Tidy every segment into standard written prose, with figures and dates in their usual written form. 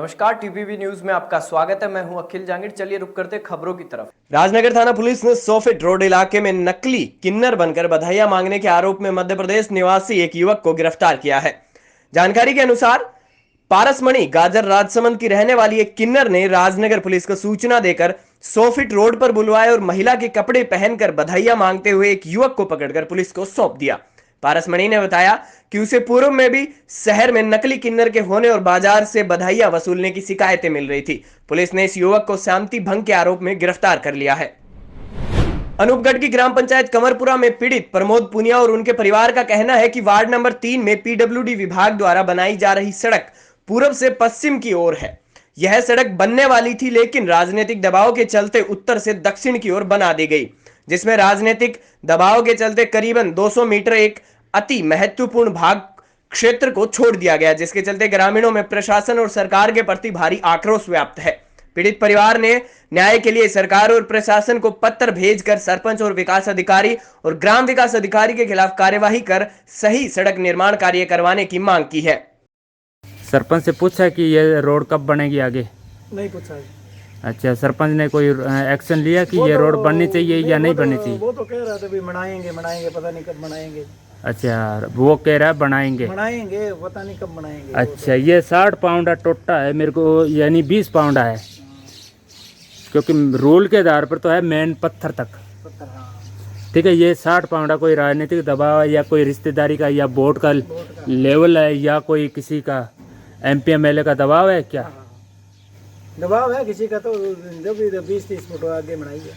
नमस्कार, TPV news में आपका स्वागत है। मैं हूं अखिल जांगिड़। चलिए रुक करते खबरों की तरफ। राजनगर थाना पुलिस ने 100 फीट रोड इलाके में नकली किन्नर बनकर बधाइयां मांगने के आरोप में मध्य प्रदेश निवासी एक युवक को गिरफ्तार किया है। जानकारी के अनुसार पारसमणि गाजर राजसमंद की रहने वाली एक किन्नर ने राजनगर पुलिस को सूचना देकर 100 फीट रोड पर बुलवाए और महिला के कपड़े पहनकर बधाइयां मांगते हुए एक युवक को पकड़कर पुलिस को सौंप दिया। पारसमणि ने बताया कि उसे पूर्व में भी शहर में नकली किन्नर के होने और बाजार से बधाइयां वसूलने की शिकायतें मिल रही थी। पुलिस ने इस युवक को शांति भंग के आरोप में गिरफ्तार कर लिया है। अनूपगढ़ की ग्राम पंचायत कमरपुरा में पीड़ित प्रमोद पुनिया और उनके परिवार का कहना है कि वार्ड नंबर 3 में पीडब्ल्यूडी विभाग द्वारा बनाई जा रही सड़क पूर्व से पश्चिम की ओर है। यह सड़क बनने वाली थी, लेकिन राजनीतिक दबाव के चलते उत्तर से दक्षिण की ओर बना दी गई, जिसमें राजनीतिक दबाव के चलते करीबन 200 मीटर एक अति महत्वपूर्ण भाग क्षेत्र को छोड़ दिया गया, जिसके चलते ग्रामीणों में प्रशासन और सरकार के प्रति भारी आक्रोश व्याप्त है। पीड़ित परिवार ने न्याय के लिए सरकार और प्रशासन को पत्र भेजकर सरपंच और विकास अधिकारी और ग्राम विकास अधिकारी के खिलाफ कार्यवाही कर सही सड़क निर्माण कार्य करवाने की मांग की है। सरपंच से पूछा कि ये रोड कब बनेगी? आगे नहीं पूछा। अच्छा, सरपंच ने कोई एक्शन लिया कि ये रोड बननी चाहिए या नहीं बननी चाहिए? वो तो कह रहा था भी बनाएंगे, पता नहीं कब बनाएंगे। अच्छा, वो कह रहा है बनाएंगे, पता नहीं कब बनाएंगे। अच्छा, ये 60 पाउंडा टोटा है मेरे को, यानी 20 पाउंडा है, क्योंकि रूल के आधार पर तो है मेन पत्थर तक। ठीक है, ये 60 पाउंडा कोई राजनीतिक दबाव है या कोई रिश्तेदारी का या बोर्ड का लेवल है या कोई किसी का MP MLA का दबाव है? क्या दबाव है किसी का? तो जब 20-30 फुट आगे बनाइए।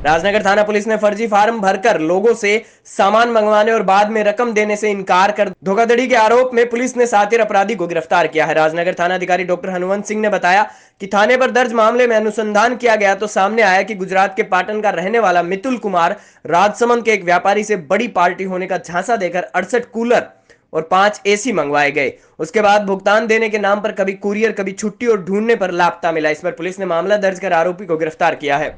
राजनगर थाना पुलिस ने फर्जी फार्म भरकर लोगों से सामान मंगवाने और बाद में रकम देने से इनकार कर धोखाधड़ी के आरोप में पुलिस ने सातिर अपराधी को गिरफ्तार किया है। राजनगर थाना अधिकारी डॉक्टर हनुमंत सिंह ने बताया कि थाने पर दर्ज मामले में अनुसंधान किया गया तो सामने आया कि गुजरात के पाटन का रहने वाला मितुल कुमार राजसमंद के एक व्यापारी से बड़ी पार्टी होने का झांसा देकर 68 कूलर और 5 AC मंगवाए गए। उसके बाद भुगतान देने के नाम पर कभी कुरियर कभी छुट्टी और ढूंढने पर लापता मिला। इस पर पुलिस ने मामला दर्ज कर आरोपी को गिरफ्तार किया है।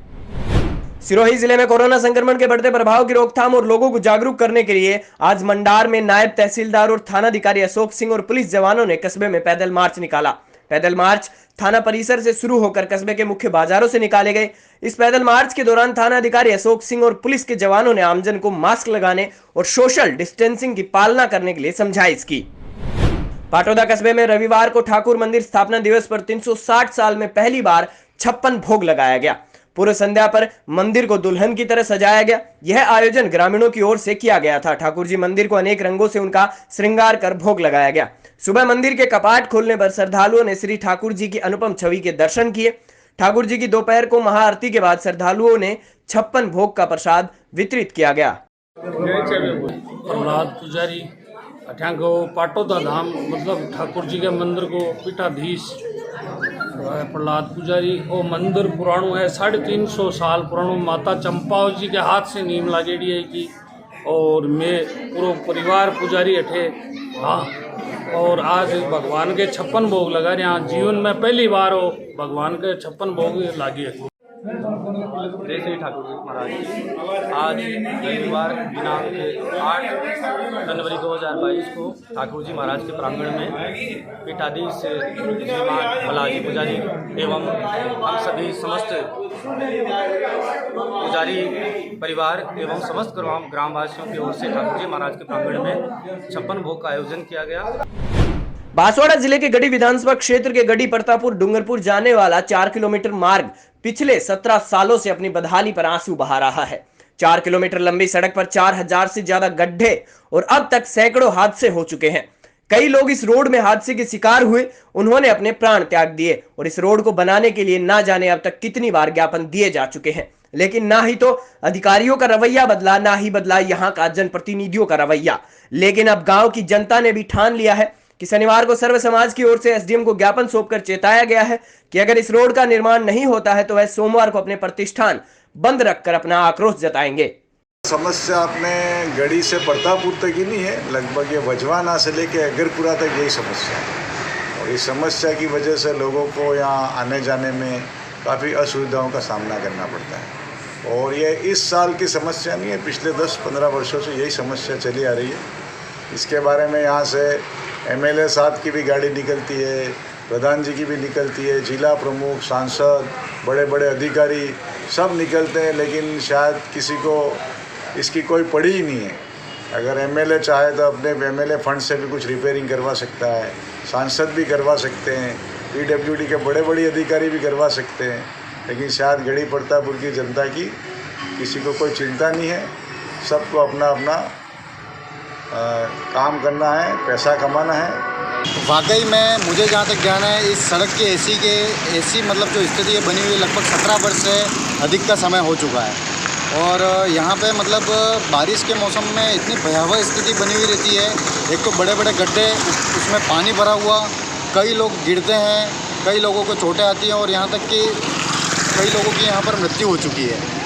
सिरोही जिले में कोरोना संक्रमण के बढ़ते प्रभाव की रोकथाम और लोगों को जागरूक करने के लिए आज मंडार में नायब तहसीलदार और थानाधिकारी अशोक सिंह और पुलिस जवानों ने कस्बे में पैदल मार्च निकाला। पैदल मार्च थाना परिसर से शुरू होकर कस्बे के मुख्य बाजारों से निकाले गए। इस पैदल मार्च के दौरान थाना अधिकारी अशोक सिंह और पुलिस के जवानों ने आमजन को मास्क लगाने और सोशल डिस्टेंसिंग की पालना करने के लिए समझाइश की। पाटोदा कस्बे में रविवार को ठाकुर मंदिर स्थापना दिवस पर 360 साल में पहली बार 56 भोग लगाया गया। पूर्व संध्या पर मंदिर को दुल्हन की तरह सजाया गया। यह आयोजन ग्रामीणों की ओर से किया गया था। ठाकुर जी मंदिर को अनेक रंगों से उनका श्रृंगार कर भोग लगाया गया। सुबह मंदिर के कपाट खोलने पर श्रद्धालुओं ने श्री ठाकुर जी की अनुपम छवि के दर्शन किए। ठाकुर जी की दोपहर को महाआरती के बाद श्रद्धालुओं ने 56 भोग का प्रसाद वितरित किया गया। प्रहलाद पुजारी अठांगो पाटोदा धाम मतलब ठाकुर जी के मंदिर को पीठाधीश प्रहलाद पुजारी। वो मंदिर पुराणो है, 350 साल पुराणो। माता चंपाव जी के हाथ से नीम लागेड़ी है की, और मैं पूरा परिवार पुजारी अठे। हाँ, और आज भगवान के 56 भोग लगा रहे हैं। जीवन में पहली बार हो भगवान के 56 भोग लागे। जय श्री ठाकुर जी महाराज जी। आज रविवार दिनांक 8 जनवरी 2022 को ठाकुर जी महाराज के प्रांगण में पीठाधीश श्रीमान बालाजी पुजारी एवं हम सभी समस्त पुजारी परिवार एवं समस्त ग्रामवासियों की ओर से ठाकुर जी महाराज के प्रांगण में 56 भोग का आयोजन किया गया। बांसवाड़ा जिले के गढ़ी विधानसभा क्षेत्र के गढ़ी प्रतापुर डूंगरपुर जाने वाला 4 किलोमीटर मार्ग पिछले 17 सालों से अपनी बदहाली पर आंसू बहा रहा है। 4 किलोमीटर लंबी सड़क पर 4000 से ज्यादा गड्ढे और अब तक सैकड़ों हादसे हो चुके हैं। कई लोग इस रोड में हादसे के शिकार हुए, उन्होंने अपने प्राण त्याग दिए और इस रोड को बनाने के लिए ना जाने अब तक कितनी बार ज्ञापन दिए जा चुके हैं, लेकिन ना ही तो अधिकारियों का रवैया बदला, ना ही बदला यहां का जनप्रतिनिधियों का रवैया। लेकिन अब गांव की जनता ने भी ठान लिया है कि शनिवार को सर्व समाज की ओर से SDM को ज्ञापन सौंपकर चेताया गया है कि अगर इस रोड का निर्माण नहीं होता है तो वह सोमवार को अपने प्रतिष्ठान बंद रखकर अपना आक्रोश जताएंगे। समस्या अपने गढ़ी से प्रतापपुर तक ही नहीं है, लगभग ये वजवाना से लेके अगरपुरा तक यही समस्या है। और इस समस्या की वजह से लोगों को यहाँ आने जाने में काफ़ी असुविधाओं का सामना करना पड़ता है। और ये इस साल की समस्या नहीं है, पिछले 10-15 वर्षों से यही समस्या चली आ रही है। इसके बारे में यहाँ से MLA साहब की भी गाड़ी निकलती है, प्रधान जी की भी निकलती है, जिला प्रमुख, सांसद, बड़े बड़े अधिकारी सब निकलते हैं, लेकिन शायद किसी को इसकी कोई पड़ी ही नहीं है। अगर एमएलए चाहे तो अपने एमएलए फंड से भी कुछ रिपेयरिंग करवा सकता है, सांसद भी करवा सकते हैं, पीडब्ल्यूडी के बड़े बड़े अधिकारी भी करवा सकते हैं, लेकिन शायद गढ़ी प्रतापपुर की जनता की किसी को कोई चिंता नहीं है। सबको अपना अपना काम करना है, पैसा कमाना है। वाकई में मुझे जहाँ तक ध्यान है, इस सड़क के ऐसी मतलब जो स्थिति बनी हुई लगभग 17 वर्ष से अधिक का समय हो चुका है। और यहाँ पे मतलब बारिश के मौसम में इतनी भयावह स्थिति बनी हुई रहती है। एक तो बड़े बड़े गड्ढे, उसमें पानी भरा हुआ, कई लोग गिरते हैं, कई लोगों को चोटें आती हैं और यहाँ तक कि कई लोगों की यहाँ पर मृत्यु हो चुकी है।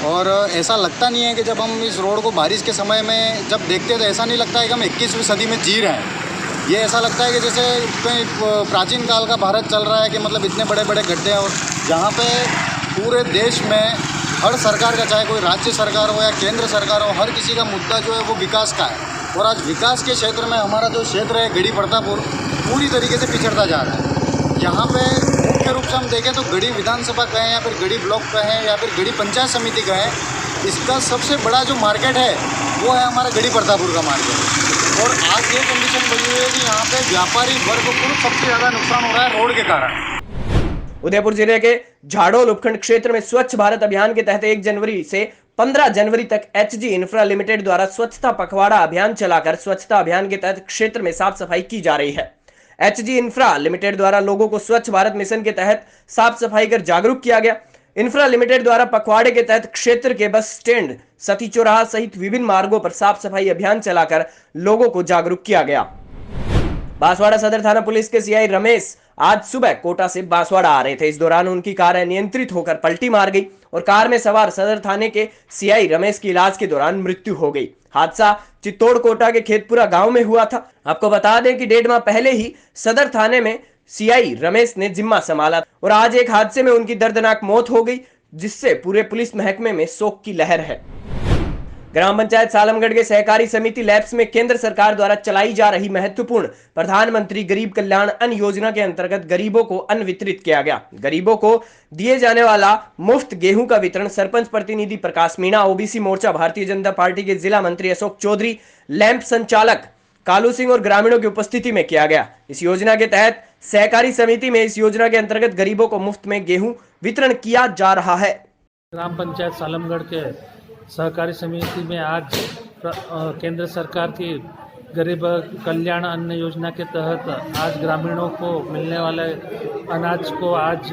और ऐसा लगता नहीं है कि जब हम इस रोड को बारिश के समय में जब देखते हैं तो ऐसा नहीं लगता है कि हम 21वीं सदी में जी रहे हैं। ये ऐसा लगता है कि जैसे कहीं प्राचीन काल का भारत चल रहा है, कि मतलब इतने बड़े बड़े गड्ढे हैं। और जहाँ पे पूरे देश में हर सरकार का, चाहे कोई राज्य सरकार हो या केंद्र सरकार हो, हर किसी का मुद्दा जो है वो विकास का है। और आज विकास के क्षेत्र में हमारा जो क्षेत्र है गढ़ी प्रतापपुर पूरी तरीके से पिछड़ता जा रहा है। यहाँ पे मुख्य रूप से हम देखें तो गढ़ी विधानसभा कहें या फिर गढ़ी ब्लॉक कहें या फिर गढ़ी पंचायत समिति कहें, इसका सबसे बड़ा जो मार्केट है वो है हमारा गढ़ी प्रतापपुर का मार्केट। और आज ये कंडीशन बनी हुई है कि यहाँ पे व्यापारी वर्ग को सबसे ज़्यादा नुकसान हो रहा है रोड के कारण। उदयपुर जिले के झाड़ोल उपखंड क्षेत्र में स्वच्छ भारत अभियान के तहत 1 जनवरी से 15 जनवरी तक एचजी इंफ्रा लिमिटेड द्वारा स्वच्छता पखवाड़ा अभियान चलाकर स्वच्छता अभियान के तहत क्षेत्र में साफ सफाई की जा रही है। एचजी इंफ्रा लिमिटेड द्वारा लोगों को स्वच्छ भारत मिशन के तहत साफ सफाई कर जागरूक किया गया। इंफ्रा लिमिटेड द्वारा पखवाड़े के तहत क्षेत्र के बस स्टैंड, सती चौराहा सहित विभिन्न मार्गों पर साफ सफाई अभियान चलाकर लोगों को जागरूक किया गया। बांसवाड़ा सदर थाना पुलिस के सीआई रमेश आज सुबह कोटा से बांसवाड़ा आ रहे थे। इस दौरान उनकी कार अनियंत्रित होकर पलटी मार गई और कार में सवार सदर थाने के सीआई रमेश की इलाज के दौरान मृत्यु हो गई। हादसा चित्तौड़ कोटा के खेतपुरा गांव में हुआ था। आपको बता दें कि 1.5 माह पहले ही सदर थाने में सीआई रमेश ने जिम्मा संभाला और आज एक हादसे में उनकी दर्दनाक मौत हो गई, जिससे पूरे पुलिस महकमे में शोक की लहर है। ग्राम पंचायत सालमगढ़ के सहकारी समिति लैब्स में केंद्र सरकार द्वारा चलाई जा रही महत्वपूर्ण प्रधानमंत्री गरीब कल्याण अन्न योजना के अंतर्गत गरीबों को अन्न वितरित किया गया। गरीबों को दिए जाने वाला मुफ्त गेहूं का वितरण सरपंच प्रतिनिधि प्रकाश मीणा, ओबीसी मोर्चा भारतीय जनता पार्टी के जिला मंत्री अशोक चौधरी, लैंप संचालक कालू सिंह और ग्रामीणों की उपस्थिति में किया गया। इस योजना के तहत सहकारी समिति में इस योजना के अंतर्गत गरीबों को मुफ्त में गेहूं वितरण किया जा रहा है। ग्राम पंचायत सालमगढ़ के सहकारी समिति में आज केंद्र सरकार की गरीब कल्याण अन्न योजना के तहत आज ग्रामीणों को मिलने वाले अनाज को आज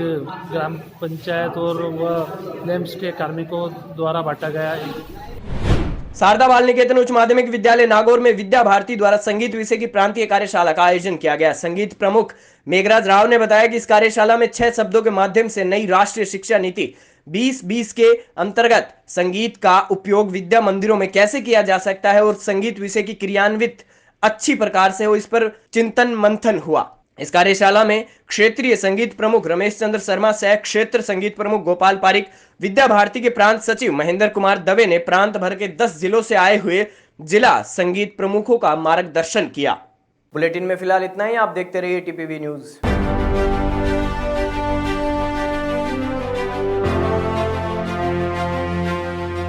ग्राम पंचायत और वह लैंप्स के कार्मिकों द्वारा बांटा गया। शारदा बाल निकेतन उच्च माध्यमिक विद्यालय नागौर में विद्या भारती द्वारा संगीत विषय की प्रांतीय कार्यशाला का आयोजन किया गया। संगीत प्रमुख मेघराज राव ने बताया कि इस कार्यशाला में 6 शब्दों के माध्यम से नई राष्ट्रीय शिक्षा नीति 2020 के अंतर्गत संगीत का उपयोग विद्या मंदिरों में कैसे किया जा सकता है और संगीत विषय की क्रियान्वित अच्छी प्रकार से हो, इस पर चिंतन मंथन हुआ। इस कार्यशाला में क्षेत्रीय संगीत प्रमुख रमेश चंद्र शर्मा, सह क्षेत्र संगीत प्रमुख गोपाल पारिक, विद्या भारती के प्रांत सचिव महेंद्र कुमार दवे ने प्रांत भर के 10 जिलों से आए हुए जिला संगीत प्रमुखों का मार्गदर्शन किया। बुलेटिन में फिलहाल इतना ही। आप देखते रहिए टीपीवी न्यूज।